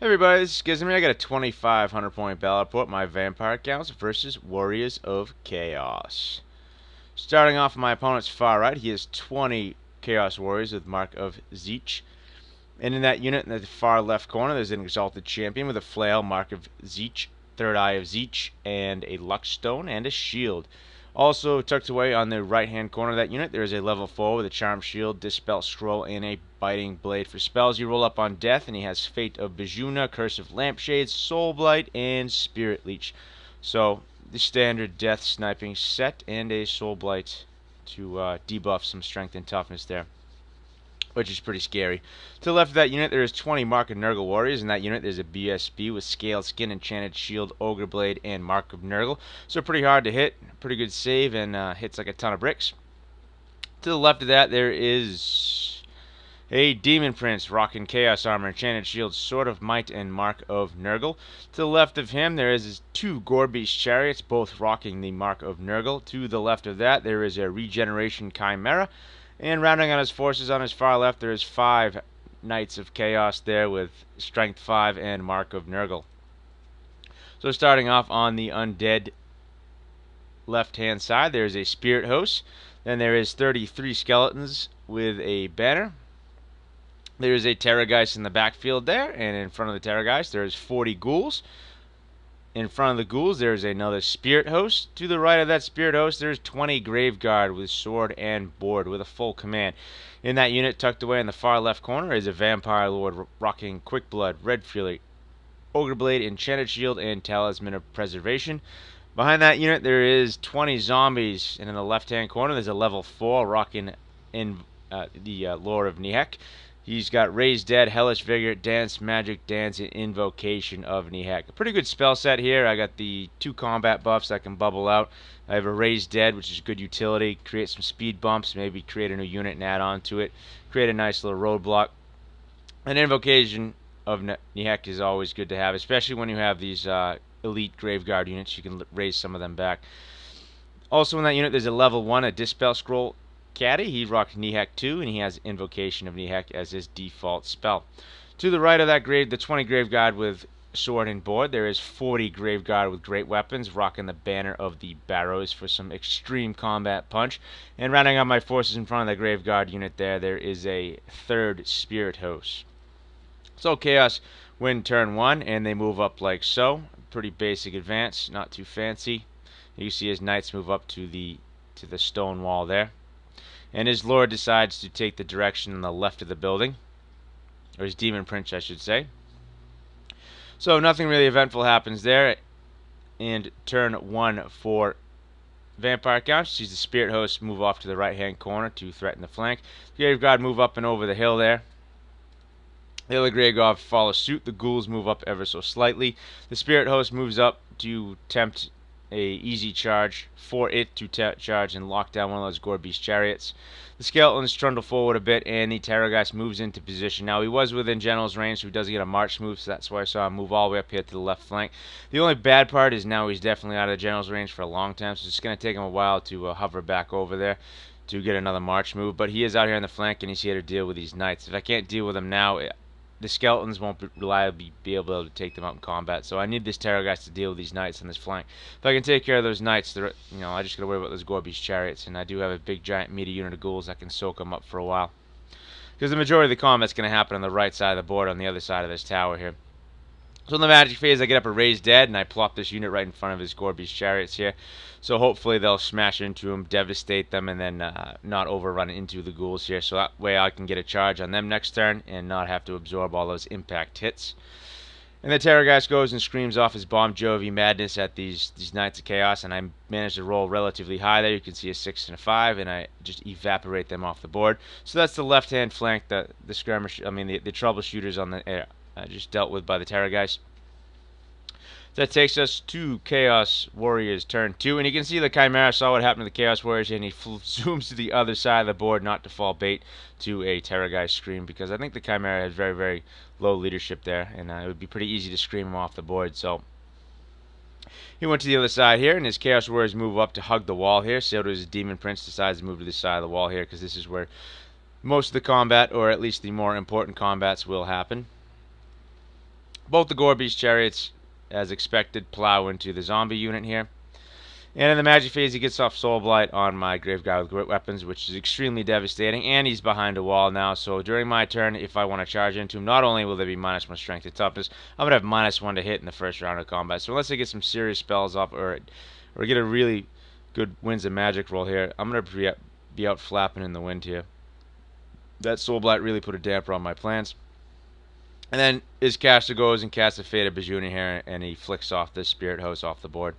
Hey everybody, this is Gizmy. I got a 2,500 point battle report. My vampire counts versus Warriors of Chaos. Starting off on my opponent's far right, he has 20 Chaos Warriors with Mark of Zeech. And in that unit, in the far left corner, there's an Exalted Champion with a Flail, Mark of Zeech, Third Eye of Zeech, and a Luck Stone and a Shield. Also tucked away on the right-hand corner of that unit, there is a level 4 with a Charm Shield, Dispel Scroll, and a Biting Blade. For spells, you roll up on Death, and he has Fate of Bijuna, Curse of Lampshades, Soul Blight, and Spirit Leech. So, the standard Death sniping set, and a Soul Blight to debuff some strength and toughness there, which is pretty scary. To the left of that unit, there is 20 Mark of Nurgle Warriors. In that unit, there's a BSB with Scaled Skin, Enchanted Shield, Ogre Blade, and Mark of Nurgle. So pretty hard to hit, pretty good save, and hits like a ton of bricks. To the left of that, there is a Demon Prince rocking Chaos Armor, Enchanted Shield, Sword of Might, and Mark of Nurgle. To the left of him, there is 2 Gorebeast Chariots, both rocking the Mark of Nurgle. To the left of that, there is a Regeneration Chimera. And rounding on his forces on his far left, there is 5 Knights of Chaos there with Strength 5 and Mark of Nurgle. So starting off on the Undead left-hand side, there is a Spirit Host. Then there is 33 Skeletons with a banner. There is a Terrorgeist in the backfield there, and in front of the Terrorgeist, there is 40 Ghouls. In front of the Ghouls, there is another Spirit Host. To the right of that Spirit Host, there is 20 Graveguard with sword and board with a full command. In that unit, tucked away in the far left corner, is a Vampire Lord rocking Quick Blood, Red Fury, Ogre Blade, Enchanted Shield, and Talisman of Preservation. Behind that unit, there is 20 Zombies, and in the left-hand corner, there's a level 4 rocking in the Lore of Nihek. He's got Raise Dead, Hellish Vigor, Dance, Magic Dance, and Invocation of Nihek. A pretty good spell set here. I got the 2 combat buffs that can bubble out. I have a Raise Dead, which is good utility. Create some speed bumps, maybe create a new unit and add on to it. Create a nice little roadblock. An Invocation of Nihek is always good to have, especially when you have these elite Graveguard units. You can raise some of them back. Also in that unit, there's a level 1, a Dispel Scroll Caddy. He rocks Nihek 2, and he has Invocation of Nihek as his default spell. To the right of that the 20 Graveguard with sword and board, there is 40 Graveguard with great weapons, rocking the banner of the Barrows for some extreme combat punch. And rounding out my forces in front of the Graveguard unit there is a 3rd Spirit Host. So Chaos win turn 1, and they move up like so. Pretty basic advance, not too fancy. You see his knights move up to the stone wall there. And his lord decides to take the direction on the left of the building. Or his demon prince, I should say. So nothing really eventful happens there. And turn 1 for Vampire Count. Sees the Spirit Host move off to the right-hand corner to threaten the flank. The Graveguard move up and over the hill there. The other Graveguard follow suit. The Ghouls move up ever so slightly. The Spirit Host moves up to tempt a easy charge for it to charge and lock down one of those Gorebeast Chariots. The Skeletons trundle forward a bit, and the Terrorgeist moves into position. Now, he was within General's range, so he does get a march move, so that's why I saw him move all the way up here to the left flank. The only bad part is now he's definitely out of the General's range for a long time, so it's going to take him a while to hover back over there to get another march move. But he is out here on the flank, and he's here to deal with these Knights. If I can't deal with him now, the Skeletons won't reliably be able to take them out in combat, so I need this Terrorgeist to deal with these Knights on this flank. If I can take care of those Knights, I just gotta worry about those Gorebeast Chariots, and I do have a big, giant, meaty unit of Ghouls that can soak them up for a while. Because the majority of the combat's gonna happen on the right side of the board, on the other side of this tower here. So in the magic phase, I get up a Raise Dead, and I plop this unit right in front of his Gorebeast Chariots here. So hopefully they'll smash into him, devastate them, and then not overrun into the Ghouls here. So that way I can get a charge on them next turn and not have to absorb all those impact hits. And the Terrorgeist goes and screams off his Bomb Jovi madness at these Knights of Chaos, and I managed to roll relatively high there. You can see a 6 and a 5, and I just evaporate them off the board. So that's the left-hand flank, the troubleshooters on the air. Just dealt with by the Terrorgeist. That takes us to Chaos Warriors turn 2, and you can see the Chimera saw what happened to the Chaos Warriors, and he zooms to the other side of the board not to fall bait to a Terrorgeist scream, because I think the Chimera has very, very low leadership there, and it would be pretty easy to scream him off the board. So he went to the other side here, and his Chaos Warriors move up to hug the wall here. So does his Demon Prince decides to move to this side of the wall here, because this is where most of the combat, or at least the more important combats, will happen. Both the Gore Beast chariots, as expected, plow into the zombie unit here. And in the magic phase, he gets off Soul Blight on my Grave Guy with great weapons, which is extremely devastating. And he's behind a wall now, so during my turn, if I want to charge into him, not only will there be -1 strength and toughness, I'm gonna have -1 to hit in the first round of combat. So unless I get some serious spells off or get a really good Winds of Magic roll here, I'm gonna be out flapping in the wind here. That Soul Blight really put a damper on my plans. And then his caster goes and casts a Fate of Bajuni here, and he flicks off this Spirit Host off the board.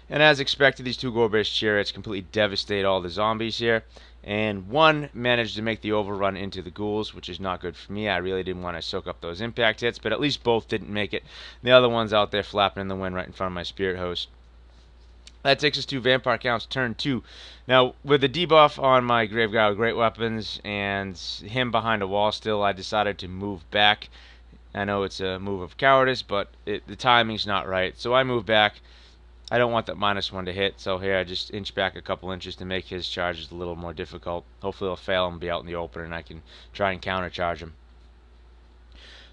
And as expected, these two Gore-based chariots completely devastate all the zombies here. And one managed to make the overrun into the ghouls, which is not good for me. I really didn't want to soak up those impact hits, but at least both didn't make it. The other one's out there flapping in the wind right in front of my Spirit Host. That takes us to Vampire Count's turn 2. Now, with the debuff on my Grave Guy with great weapons and him behind a wall still, I decided to move back. I know it's a move of cowardice, but the timing's not right. So I move back. I don't want that -1 to hit, so here I just inch back a couple inches to make his charges a little more difficult. Hopefully he'll fail and be out in the open, and I can try and countercharge him.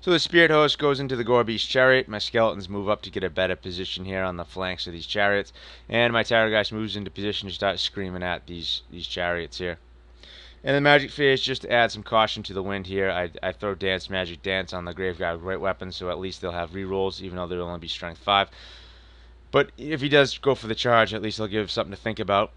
So the Spirit Host goes into the Gore Beast chariot. My skeletons move up to get a better position here on the flanks of these chariots, and my Terrorgeist moves into position to start screaming at these chariots here. And the magic phase, just to add some caution to the wind here, I throw Dance Magic Dance on the Grave Guy with great weapons, so at least they'll have rerolls, even though they'll only be strength 5. But if he does go for the charge, at least he'll give something to think about.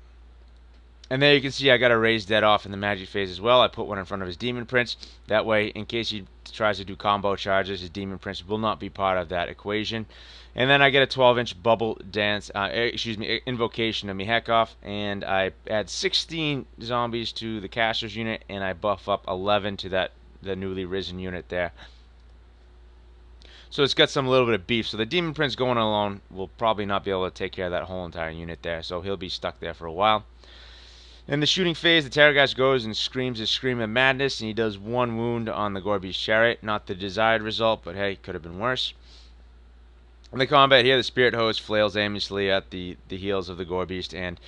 And there you can see I got a Raise Dead off in the magic phase as well. I put one in front of his Demon Prince. That way, in case he tries to do combo charges, his Demon Prince will not be part of that equation. And then I get a 12-inch bubble dance, invocation of Mihekov, and I add 16 zombies to the caster's unit, and I buff up 11 to the newly risen unit there. So it's got some little bit of beef. So the Demon Prince going alone will probably not be able to take care of that whole entire unit there, so he'll be stuck there for a while. In the shooting phase, the Terrorgeist goes and screams his Scream of Madness, and he does 1 wound on the Gore Beast chariot. Not the desired result, but hey, could have been worse. In the combat here, the Spirit Host flails aimlessly at the heels of the Gore Beast, and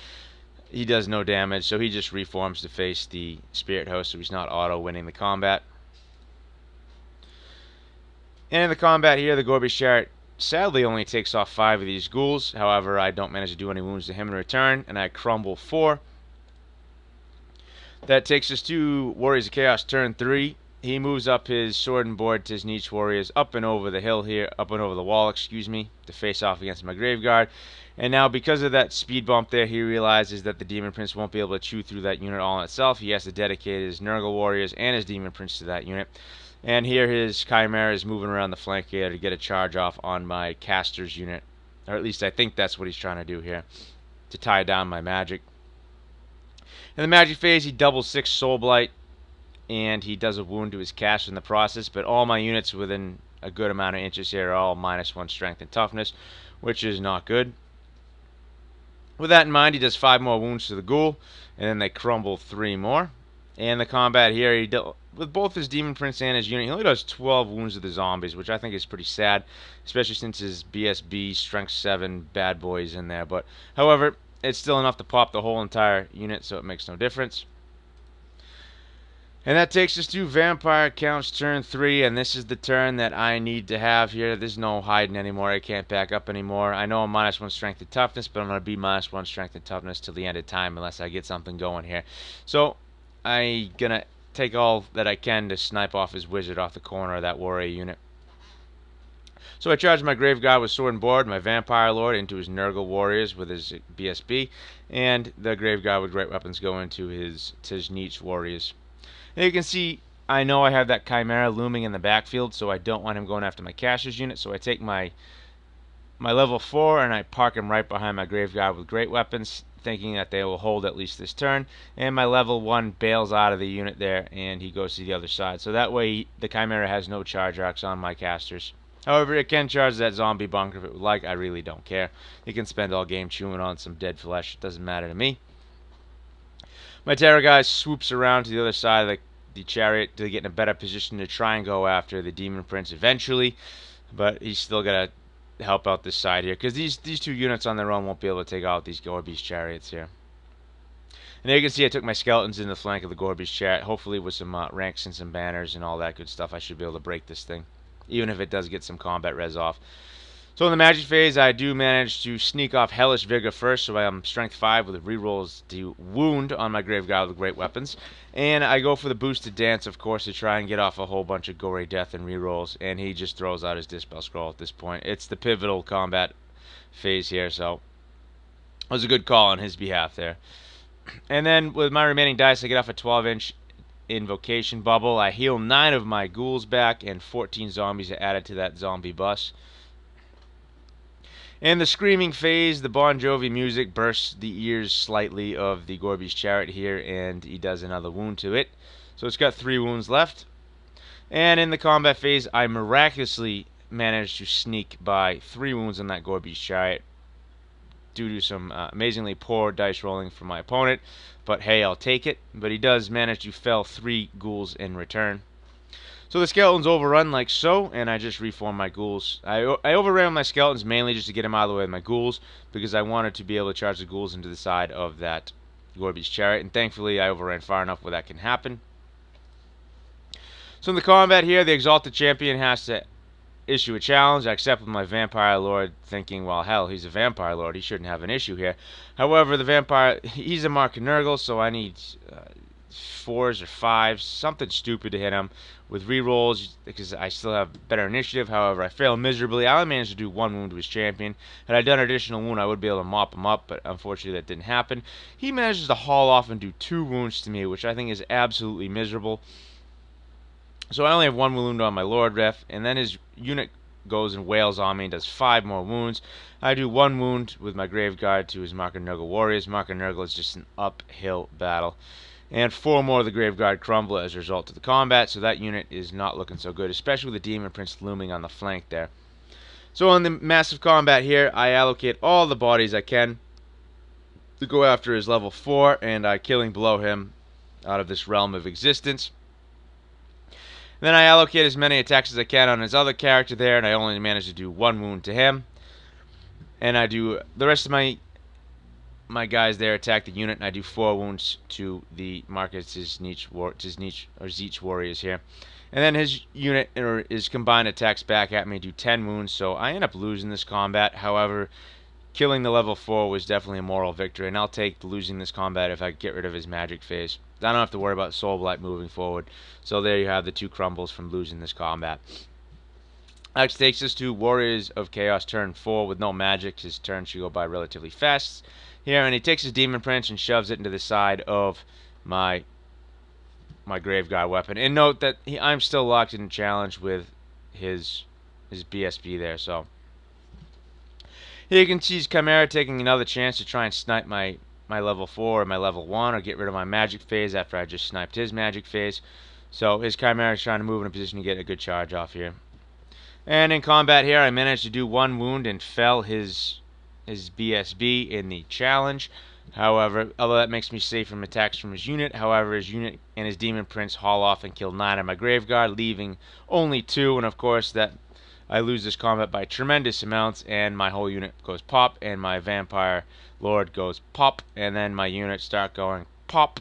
he does no damage, so he just reforms to face the Spirit Host, so he's not auto-winning the combat. And in the combat here, the Gore Beast chariot sadly only takes off 5 of these ghouls. However, I don't manage to do any wounds to him in return, and I crumble 4. That takes us to Warriors of Chaos turn 3. He moves up his Sword and Board Tizniche Warriors up and over the hill here, up and over the wall, to face off against my Grave Guard. And now, because of that speed bump there, he realizes that the Demon Prince won't be able to chew through that unit all in itself. He has to dedicate his Nurgle Warriors and his Demon Prince to that unit. And here his Chimera is moving around the flank here to get a charge off on my caster's unit. Or at least I think that's what he's trying to do here, to tie down my magic. In the magic phase, he doubles 6 Soul Blight, and he does a wound to his caster in the process, but all my units within a good amount of inches here are all -1 strength and toughness, which is not good. With that in mind, he does 5 more wounds to the ghoul, and then they crumble 3 more. And the combat here, with both his Demon Prince and his unit, he only does 12 wounds to the zombies, which I think is pretty sad, especially since his BSB Strength 7 bad boy is in there. But, however, it's still enough to pop the whole entire unit, so it makes no difference. And that takes us to Vampire Count's turn 3, and this is the turn that I need to have here. There's no hiding anymore. I can't back up anymore. I know I'm -1 strength and toughness, but I'm going to be -1 strength and toughness till the end of time unless I get something going here. So I'm going to take all that I can to snipe off his wizard off the corner of that warrior unit. So I charge my Grave Guy with Sword and Board, my Vampire Lord into his Nurgle Warriors with his BSB, and the Grave Guy with great weapons go into his Tizniche Warriors. And you can see, I know I have that Chimera looming in the backfield, so I don't want him going after my caster's unit, so I take my level 4 and I park him right behind my Grave Guy with great weapons, thinking that they will hold at least this turn, and my level 1 bails out of the unit there, and he goes to the other side. So that way, the Chimera has no charge arcs on my casters. However, it can charge that zombie bunker if it would like. I really don't care. It can spend all game chewing on some dead flesh. It doesn't matter to me. My Terror Guy swoops around to the other side of the chariot to get in a better position to try and go after the Demon Prince eventually, but he's still got to help out this side here, because these 2 units on their own won't be able to take out these Gore Beast chariots here. And there you can see I took my skeletons in the flank of the Gore Beast chariot, hopefully with some ranks and some banners and all that good stuff. I should be able to break this thing. even if it does get some combat res off. So in the magic phase, I do manage to sneak off Hellish Vigor first, so I'm strength 5 with rerolls to wound on my Grave Guard with great weapons. And I go for the boosted dance, of course, to try and get off a whole bunch of gory death and rerolls, and he just throws out his Dispel Scroll at this point. It's the pivotal combat phase here, so it was a good call on his behalf there. And then with my remaining dice, I get off a 12-inch invocation bubble. I heal 9 of my ghouls back, and 14 zombies are added to that zombie bus. In the screaming phase, the Bon Jovi music bursts the ears slightly of the Gorby's Chariot here, and he does another wound to it. So it's got 3 wounds left. And in the combat phase, I miraculously managed to sneak by 3 wounds on that Gorby's Chariot due to some amazingly poor dice rolling from my opponent. But hey, I'll take it. But he does manage to fell 3 ghouls in return. So the skeletons overrun like so, and I just reform my ghouls. I overran my skeletons mainly just to get them out of the way of my ghouls, because I wanted to be able to charge the ghouls into the side of that Gorby's Chariot, and thankfully I overran far enough where that can happen. So in the combat here, the Exalted Champion has to issue a challenge. I accept with my Vampire Lord, thinking, well, hell, he's a Vampire Lord, he shouldn't have an issue here. However, the Vampire, he's a Mark of Nurgle, so I need 4s or 5s, something stupid to hit him with rerolls, because I still have better initiative. However, I fail miserably. I only managed to do 1 wound to his champion. Had I done an additional wound, I would be able to mop him up, but unfortunately that didn't happen. He manages to haul off and do 2 wounds to me, which I think is absolutely miserable. So I only have 1 wound on my Lord Ref, and then his unit goes and wails on me and does 5 more wounds. I do 1 wound with my Grave Guard to his Mark of Nurgle warriors. Mark of Nurgle is just an uphill battle. And 4 more of the Grave Guard crumble as a result of the combat, so that unit is not looking so good, especially with the Demon Prince looming on the flank there. So in the massive combat here, I allocate all the bodies I can to go after his level 4, and I killing below him out of this realm of existence. Then I allocate as many attacks as I can on his other character there, and I only manage to do 1 wound to him. And I do the rest of my guys there attack the unit, and I do 4 wounds to the Marcus Zeech warriors here. And then his unit, or his combined attacks back at me, do 10 wounds, so I end up losing this combat. However, killing the level 4 was definitely a moral victory, and I'll take losing this combat if I get rid of his magic phase. I don't have to worry about Soul Blight moving forward. So there you have the 2 crumbles from losing this combat. Next takes us to Warriors of Chaos turn 4 with no magic. His turn should go by relatively fast here, and he takes his Demon Prince and shoves it into the side of my Grave Guard weapon. And note that I'm still locked in a challenge with his BSB there. So here you can see his Chimera taking another chance to try and snipe my level 4 or my level 1, or get rid of my magic phase after I just sniped his magic phase. So his Chimera is trying to move in a position to get a good charge off here. And in combat here, I managed to do 1 wound and fell his BSB in the challenge. However, although that makes me safe from attacks from his unit, however, his unit and his Demon Prince haul off and kill 9 of my Grave Guard, leaving only 2. And of course, that I lose this combat by tremendous amounts, and my whole unit goes pop, and my Vampire Lord goes pop, and then my units start going pop.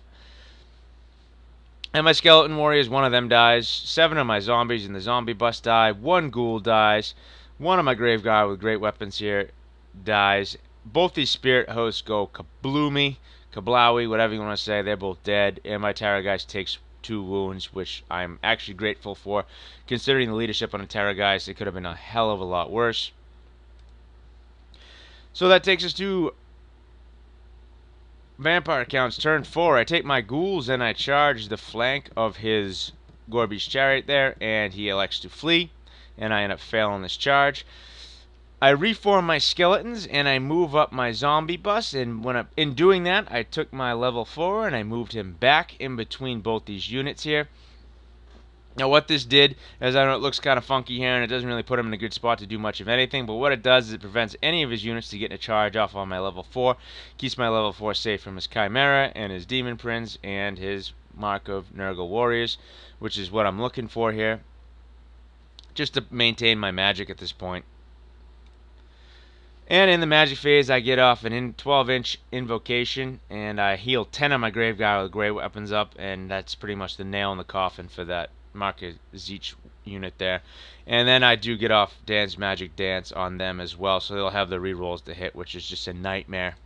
And my Skeleton Warriors, 1 of them dies. 7 of my zombies in the zombie bus die. 1 ghoul dies. 1 of my Grave Guard with great weapons here dies. Both these Spirit Hosts go kabloomy, kablowy, whatever you want to say. They're both dead. And my Terrorgeist takes 2 wounds, which I'm actually grateful for. Considering the leadership on the Terrorgeist, it could have been a hell of a lot worse. So that takes us to Vampire Count's turn 4. I take my ghouls and I charge the flank of his Gorby's Chariot there, and he elects to flee, and I end up failing this charge. I reform my skeletons and I move up my zombie bus, and in doing that, I took my level 4 and I moved him back in between both these units here. Now what this did, as I know it looks kind of funky here and it doesn't really put him in a good spot to do much of anything, but what it does is it prevents any of his units to get a charge off on my level 4, keeps my level 4 safe from his Chimera and his Demon Prince and his Mark of Nurgle warriors, which is what I'm looking for here, just to maintain my magic at this point. And in the magic phase, I get off an 12-inch invocation, and I heal 10 of my Grave Guard with great weapons up, and that's pretty much the nail in the coffin for that Mark of Zeech unit there. And then I do get off Dan's Magic Dance on them as well, so they'll have the rerolls to hit, which is just a nightmare.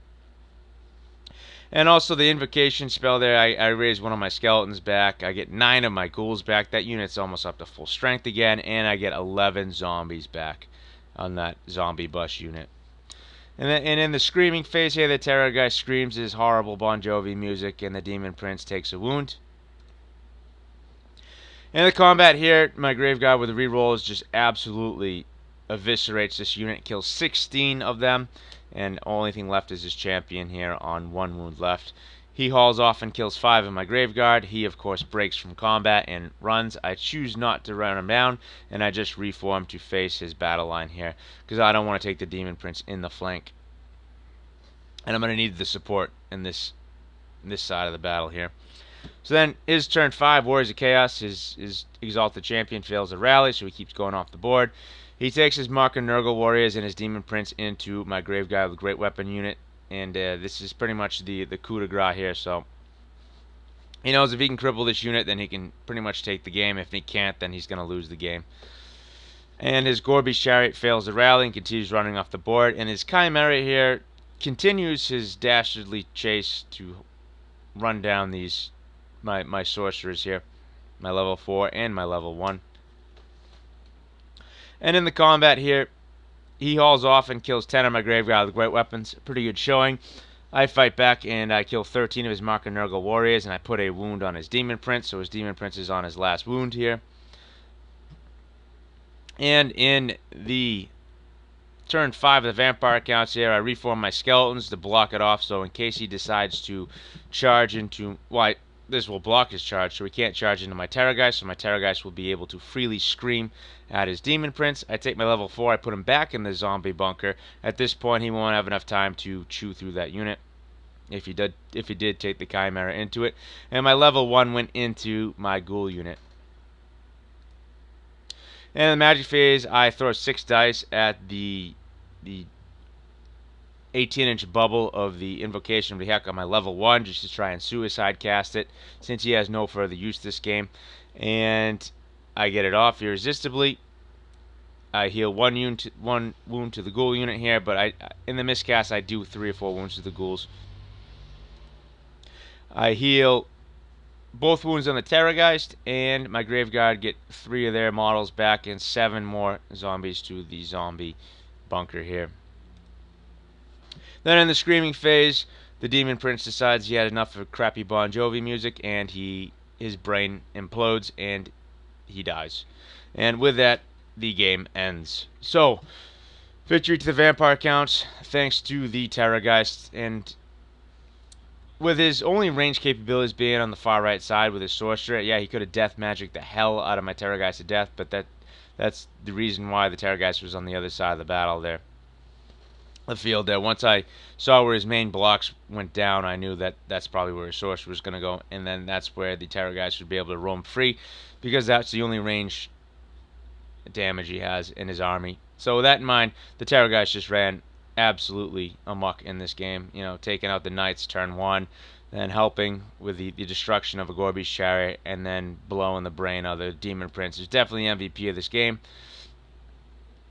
And also the invocation spell there, I raise one of my skeletons back. I get 9 of my ghouls back. That unit's almost up to full strength again, and I get 11 zombies back on that zombie bus unit. And in the screaming phase here, the terror guy screams his horrible Bon Jovi music, and the demon prince takes a wound. In the combat here, my grave guard with the rerolls just absolutely eviscerates this unit, kills 16 of them, and only thing left is his champion here on 1 wound left. He hauls off and kills 5 of my grave guard. He of course breaks from combat and runs. I choose not to run him down, and I just reform to face his battle line here, because I don't want to take the demon prince in the flank. And I'm going to need the support in this side of the battle here. So then, his turn 5, Warriors of Chaos, his Exalted Champion fails a rally, so he keeps going off the board. He takes his Mark and Nurgle Warriors and his Demon Prince into my Grave Guy with Great Weapon unit, and this is pretty much the coup de grace here, so he knows if he can cripple this unit, then he can pretty much take the game. If he can't, then he's going to lose the game. And his Gorby's Chariot fails the rally and continues running off the board, and his Chimera here continues his dastardly chase to run down these my sorcerers here, my level 4 and my level 1. And in the combat here, he hauls off and kills 10 of my grave guard with great weapons. Pretty good showing. I fight back and I kill 13 of his Mark and Nurgle warriors, and I put a wound on his demon prince, so his demon prince is on his last wound here. And in the turn 5 of the vampire accounts here, I reform my skeletons to block it off, so in case he decides to charge into, well, this will block his charge, so he can't charge into my Terrorgeist, so my Terrorgeist will be able to freely scream at his Demon Prince. I take my level 4, I put him back in the zombie bunker. At this point, he won't have enough time to chew through that unit, if he did take the Chimera into it. And my level 1 went into my Ghoul unit. And in the magic phase, I throw 6 dice at the 18-inch bubble of the Invocation of the Heck on my level 1, just to try and suicide cast it, since he has no further use this game. And I get it off irresistibly. I heal one wound to the Ghoul unit here, but in the miscast I do 3 or 4 wounds to the Ghouls. I heal both wounds on the Terrorgeist, and my Graveguard get 3 of their models back and 7 more zombies to the zombie bunker here. Then in the screaming phase, the Demon Prince decides he had enough of crappy Bon Jovi music, and his brain implodes and he dies. And with that, the game ends. So, victory to the vampire counts, thanks to the Terrorgeist, and with his only range capabilities being on the far right side with his sorcerer, yeah, he could have death magicked the hell out of my Terrorgeist to death, but that's the reason why the Terrorgeist was on the other side of the battle there. The field there. Once I saw where his main blocks went down, I knew that that's probably where his sorcerer was going to go, and then that's where the Terrorgeist would be able to roam free, because that's the only range damage he has in his army. So with that in mind, the Terrorgeist just ran absolutely amok in this game, you know, taking out the Knights turn 1, then helping with the destruction of a Gorby's Chariot, and then blowing the brain out of the Demon Prince. Is definitely MVP of this game.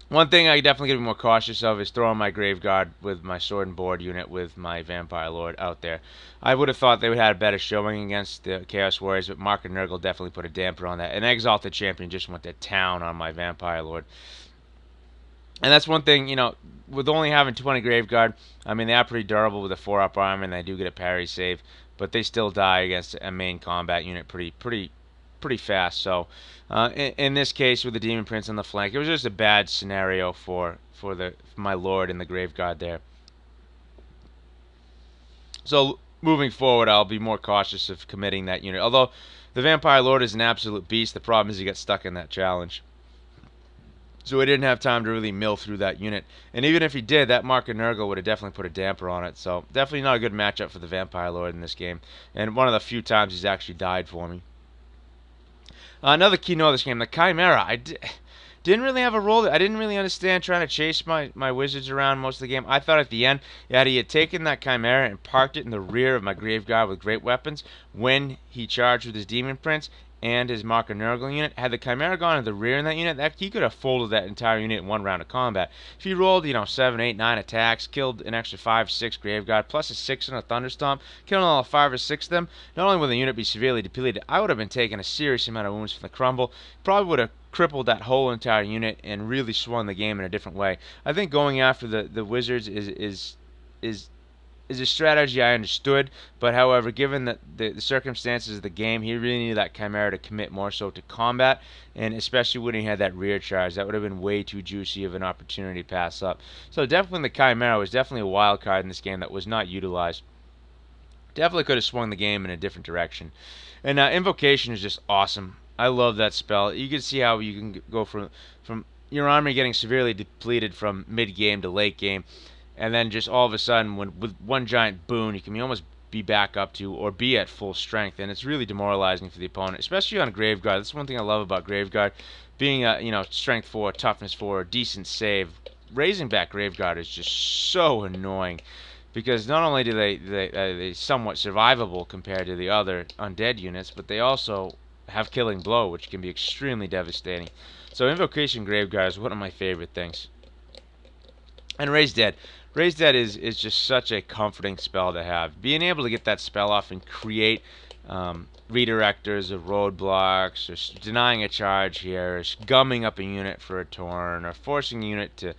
One thing I definitely gotta be more cautious of is throwing my Graveguard with my Sword and Board unit with my Vampire Lord out there. I would have thought they would have had a better showing against the Chaos Warriors, but Mark and Nurgle definitely put a damper on that. An Exalted Champion just went to town on my Vampire Lord. And that's one thing, you know, with only having 20 Graveguard, I mean, they are pretty durable with a 4-up armor, and they do get a parry save, but they still die against a main combat unit pretty fast. So in this case, with the Demon Prince on the flank, it was just a bad scenario for my Lord and the Graveguard there. So moving forward, I'll be more cautious of committing that unit. Although the Vampire Lord is an absolute beast, the problem is he got stuck in that challenge. So he didn't have time to really mill through that unit. And even if he did, that Mark and Nurgle would have definitely put a damper on it. So definitely not a good matchup for the Vampire Lord in this game. And one of the few times he's actually died for me. Another keynote of this game, the Chimera. I didn't really have a role. I didn't really understand trying to chase my wizards around most of the game. I thought at the end, yeah, he had taken that Chimera and parked it in the rear of my Graveguard with great weapons when he charged with his Demon Prince, and his Marker Nurgle unit. Had the Chimera gone in the rear in that unit, he could have folded that entire unit in one round of combat. If he rolled, 7, 8, 9 attacks, killed an extra 5, 6 Graveguard, plus a 6 on a Thunderstomp, killing all 5 or 6 of them, not only would the unit be severely depleted, I would have been taking a serious amount of wounds from the crumble. Probably would have crippled that whole entire unit and really swung the game in a different way. I think going after the Wizards is a strategy I understood, but however, given the circumstances of the game, he really needed that Chimera to commit more so to combat, and especially when he had that rear charge, that would have been way too juicy of an opportunity to pass up. So definitely the Chimera was definitely a wild card in this game that was not utilized. Definitely could have swung the game in a different direction. And Invocation is just awesome. I love that spell. You can see how you can go from your army getting severely depleted from mid game to late game, and then just all of a sudden, with one giant boon, you can almost be back up to or be at full strength, and it's really demoralizing for the opponent, especially on a Graveguard. That's one thing I love about Graveguard, being a strength 4, toughness 4, decent save. Raising back Graveguard is just so annoying, because not only do they somewhat survivable compared to the other undead units, but they also have Killing Blow, which can be extremely devastating. So Invocation Graveguard is one of my favorite things. And Raise Dead. Raise Dead is just such a comforting spell to have. Being able to get that spell off and create redirectors of roadblocks, or denying a charge here, or gumming up a unit for a turn, or forcing a unit to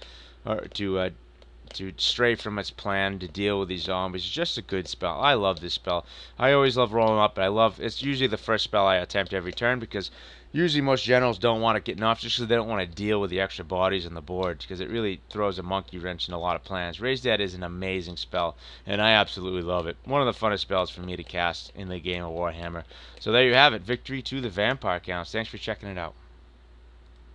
stray from its plan to deal with these zombies. It's just a good spell. I love this spell. I always love rolling up, but it's usually the first spell I attempt every turn, because usually most generals don't want to get off just because they don't want to deal with the extra bodies on the board, because it really throws a monkey wrench in a lot of plans. Raise Dead is an amazing spell, and I absolutely love it. One of the funnest spells for me to cast in the game of Warhammer. So there you have it. Victory to the Vampire Counts. Thanks for checking it out.